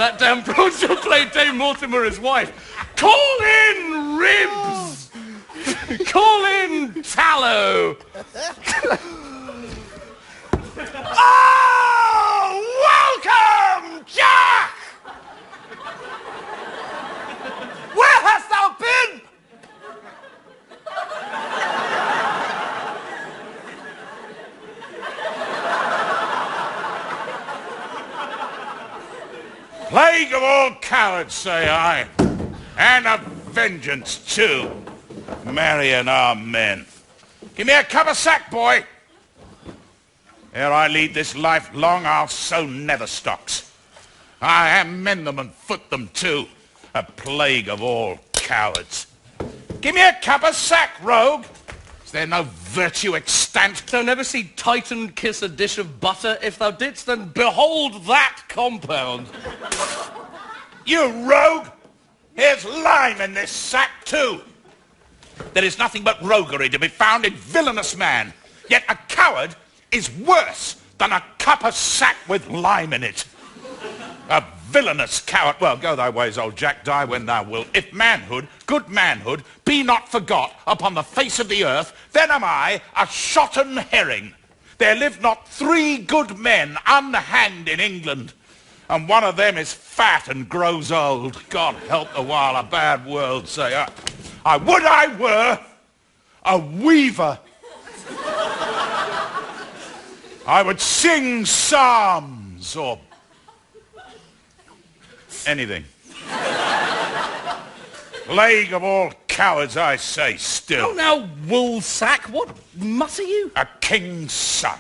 That damn prawn shall play Dame Mortimer his wife. Call in Ribs! Call in Tallow! Oh! Welcome, Jack! Where hast thou been? Plague of all cowards, say I, and of vengeance too. Marry and amen. Give me a cup of sack, boy. Ere I lead this life long, I'll sow nether stocks. I mend them and foot them too. A plague of all cowards. Give me a cup of sack, rogue. Is there no virtue extant? Thou never see Titan kiss a dish of butter? If thou didst, then behold that compound. You rogue! Here's lime in this sack too. There is nothing but roguery to be found in villainous man. Yet a coward is worse than a cup of sack with lime in it. A villainous coward. Well, go thy ways, old Jack, die when thou wilt. If manhood, good manhood, be not forgot upon the face of the earth, then am I a shotten herring. There live not 3 good men unhanged in England, and one of them is fat and grows old. God help the while, a bad world, say I. I would I were a weaver. I would sing psalms or anything. Plague of all cowards, I say still. Oh, now, woolsack, what mutter you? A king's son.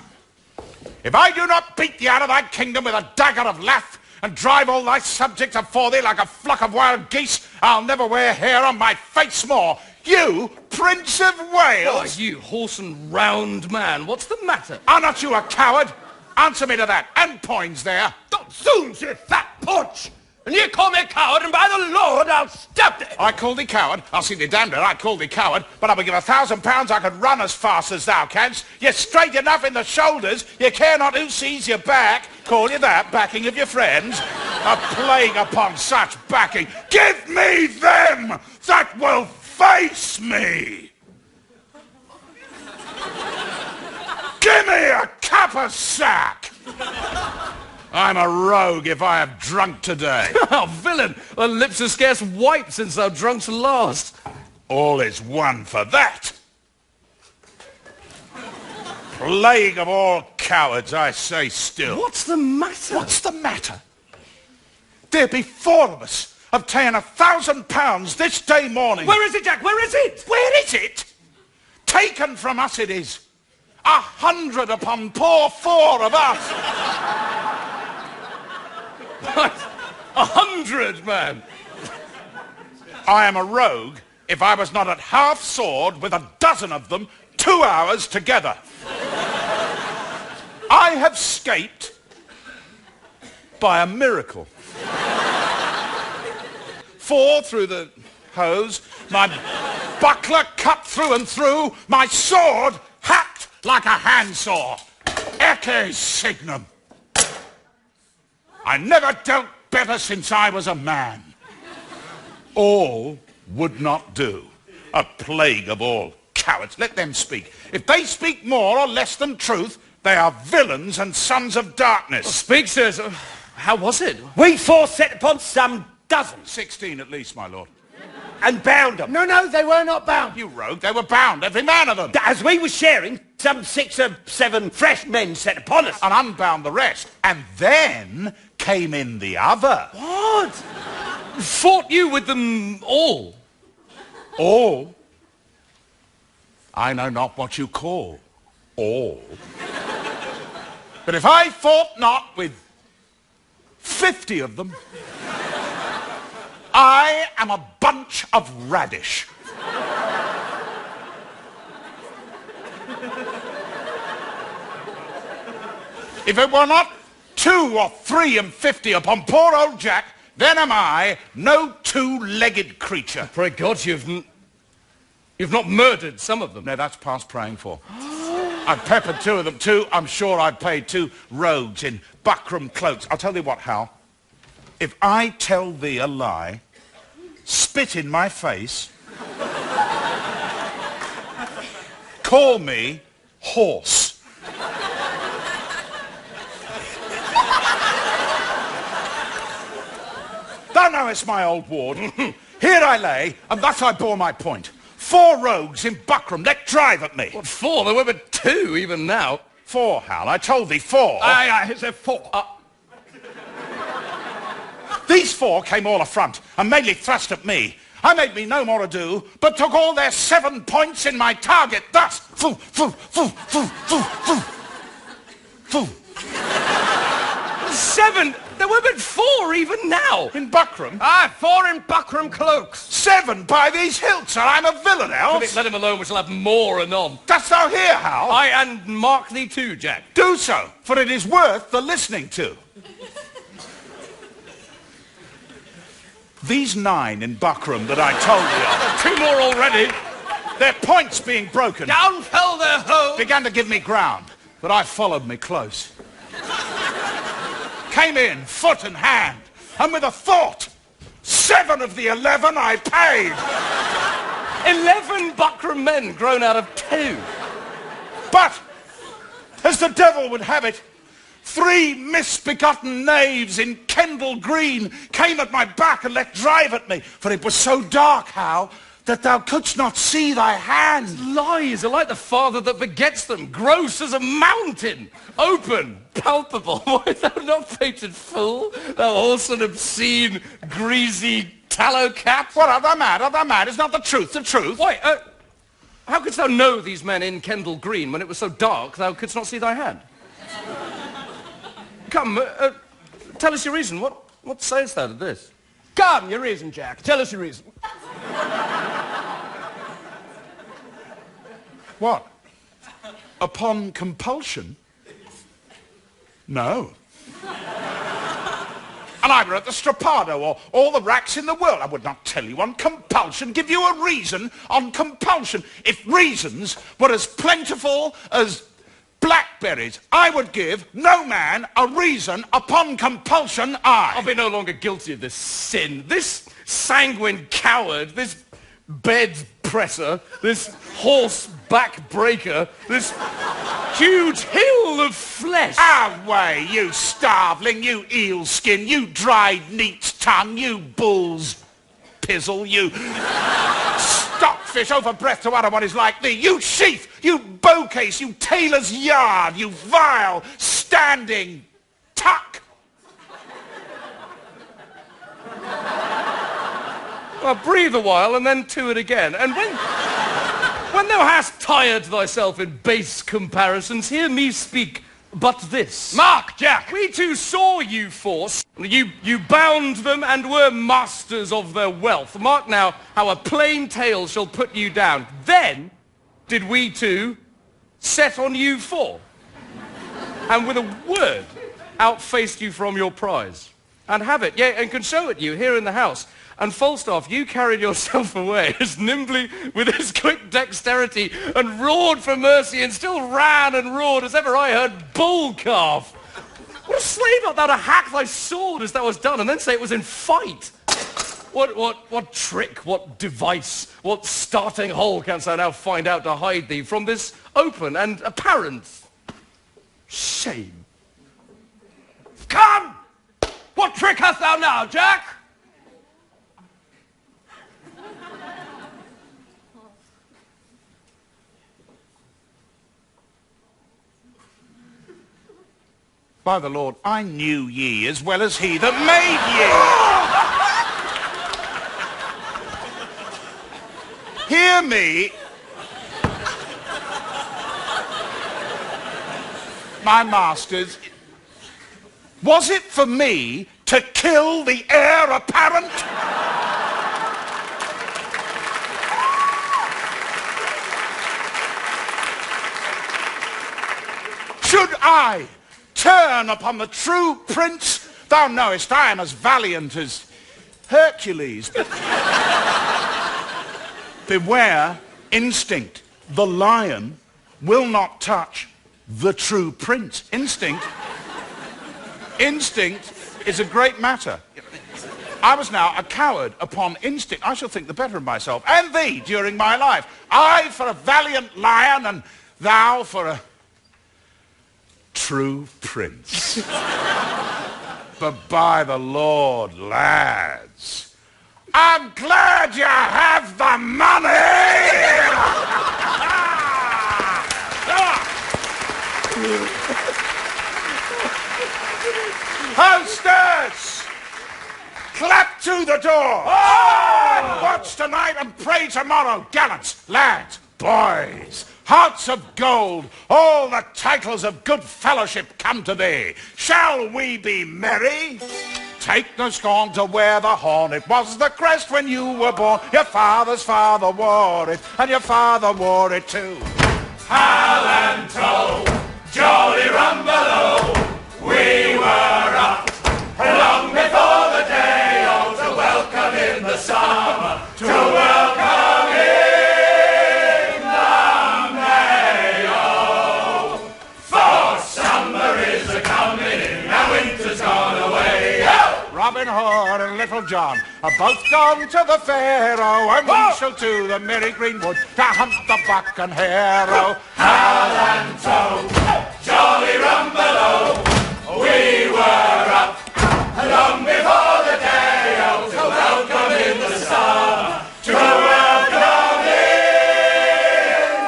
If I do not beat thee out of thy kingdom with a dagger of lath and drive all thy subjects afore thee like a flock of wild geese, I'll never wear hair on my face more. You, Prince of Wales! Oh, you horse and round man, what's the matter? Are not you a coward? Answer me to that. And Poins there. Don't zoons, you fat punch! And you call me a coward, and by the Lord, I'll stab thee! I call thee coward. I'll see thee damned if I call thee coward, but I will give £1,000 I could run as fast as thou canst. You're straight enough in the shoulders. You care not who sees your back. Call you that, backing of your friends. A plague upon such backing. Give me them that will face me. Give me a cup of sack. I'm a rogue if I have drunk today. Oh, villain, thy lips are scarce wiped since thou drunk'st last. All is one for that. Plague of all cowards, I say still. What's the matter? What's the matter? There be 4 of us have taken £1,000 this day morning. Where is it, Jack? Where is it? Where is it? Taken from us it is. 100 upon poor 4 of us. 100, man. I am a rogue if I was not at half sword with 12 of them 2 hours together. I have escaped by a miracle. 4 through the hose, my buckler cut through and through, my sword hacked like a handsaw. Ecce signum. I never dealt better since I was a man. All would not do. A plague of all cowards. Let them speak. If they speak more or less than truth, they are villains and sons of darkness. Well, speak, sirs. How was it? We 4 set upon some dozen. 16 at least, my lord. And bound them. No, they were not bound. You rogue, they were bound, every man of them. As we were sharing, some 6 or 7 fresh men set upon us. And unbound the rest. And then came in the other. What? Fought you with them all? All? I know not what you call all. But if I fought not with 50 of them, I am a bunch of radish. If it were not 2 or 3 and 50 upon poor old Jack, then am I no 2-legged creature. Pray God, you've not murdered some of them. No, that's past praying for. I've peppered 2 of them too. I'm sure I've paid 2 rogues in buckram cloaks. I'll tell you what, Hal. if I tell thee a lie, spit in my face, call me horse. Thou knowest my old ward. Here I lay, and thus I bore my point. 4 rogues in buckram let drive at me. What, 4? There were but 2 even now. 4, Hal. I told thee 4. Aye, it's a 4. These 4 came all affront and mainly thrust at me. I made me no more ado, but took all their 7 points in my target, thus. Foo, foo, foo, foo, foo, foo. Foo. 7? There were but 4 even now. In buckram? Aye, 4 in buckram cloaks. 7 by these hilts, or I'm a villain else. Let him alone, we shall have more anon. Dost thou hear, Hal? Aye, and mark thee too, Jack. Do so, for it is worth the listening to. These 9 in buckram that I told you 2 more already. their points being broken, Down fell their hoe. began to give me ground, but I followed me close. Came in, foot and hand, and with a thought, 7 of the 11 I paid. 11 buckram men grown out of 2. But, as the devil would have it, 3 misbegotten knaves in Kendal Green came at my back and let drive at me, for it was so dark, Hal, that thou couldst not see thy hand. Lies are like the father that begets them, gross as a mountain, open, palpable. Why, thou not fated fool, thou wholesome, obscene, greasy tallow cat? What, art thou mad? Art thou mad? Is not the truth the truth? Why, how couldst thou know these men in Kendal Green when it was so dark thou couldst not see thy hand? Come, tell us your reason. What sayest thou to this? Come, your reason, Jack. Tell us your reason. What? Upon compulsion? No. And I were at the Strappado or all the racks in the world. I would not tell you on compulsion, give you a reason on compulsion. If reasons were as plentiful as blackberries, I would give no man a reason upon compulsion. I'll be no longer guilty of this sin. This sanguine coward, this bed presser, this horse back breaker, this huge hill of flesh. Away, you starveling, you eel skin, you dried neat's tongue, you bull's pizzle, you stockfish over breath to utter what is like thee, you sheaf, you bowcase, you tailor's yard, you vile, standing tuck. Well, breathe a while and then to it again. And when thou hast tired thyself in base comparisons, hear me speak but this. Mark, Jack. We too saw you force. You bound them and were masters of their wealth. Mark now how a plain tale shall put you down. Then did we too set on you 4. And with a word outfaced you from your prize. And have it, yea, and can show it you here in the house. And Falstaff, you carried yourself away as nimbly with as quick dexterity and roared for mercy and still ran and roared as ever I heard bull calf. What a slave art thou to hack thy sword as thou hast done and then say it was in fight. What trick, what device, what starting hole canst thou now find out to hide thee from this open and apparent shame? Come! What trick hast thou now, Jack? By the Lord, I knew ye as well as he that made ye. Hear me, my masters. Was it for me to kill the heir apparent? Should I turn upon the true prince? Thou knowest I am as valiant as Hercules. But beware instinct. The lion will not touch the true prince. Instinct is a great matter. I was now a coward upon instinct. I shall think the better of myself, and thee during my life. I for a valiant lion, and thou for a true prince. But by the Lord, lads, I'm glad you have the money! Hostess! Clap to the door! Oh! Watch tonight and pray tomorrow, gallants, lads, boys, hearts of gold, all the titles of good fellowship come to thee. Shall we be merry? Take no scorn to wear the horn. It was the crest when you were born. Your father's father wore it, and your father wore it too. Hal and tow, jolly rumbelow, we were up long before the day, oh, to welcome in the summer, to welcome in the May, oh. For summer is a-coming in, and winter's gone away, oh. Robin Hood and Little John are both gone to the fair, oh, and we shall to the merry greenwood to hunt the buck and hare, oh. Hal and tow, jolly rumbelow, we were up long before the day, oh, to welcome in the summer, to welcome in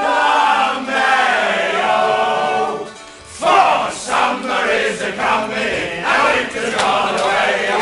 the May, oh. For summer is a-coming, and winter's gone away, oh.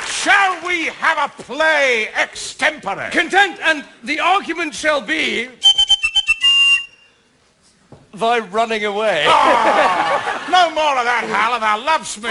Shall we have a play extempore? Content, and the argument shall be thy running away. No more of that, Hal, and thou loves me.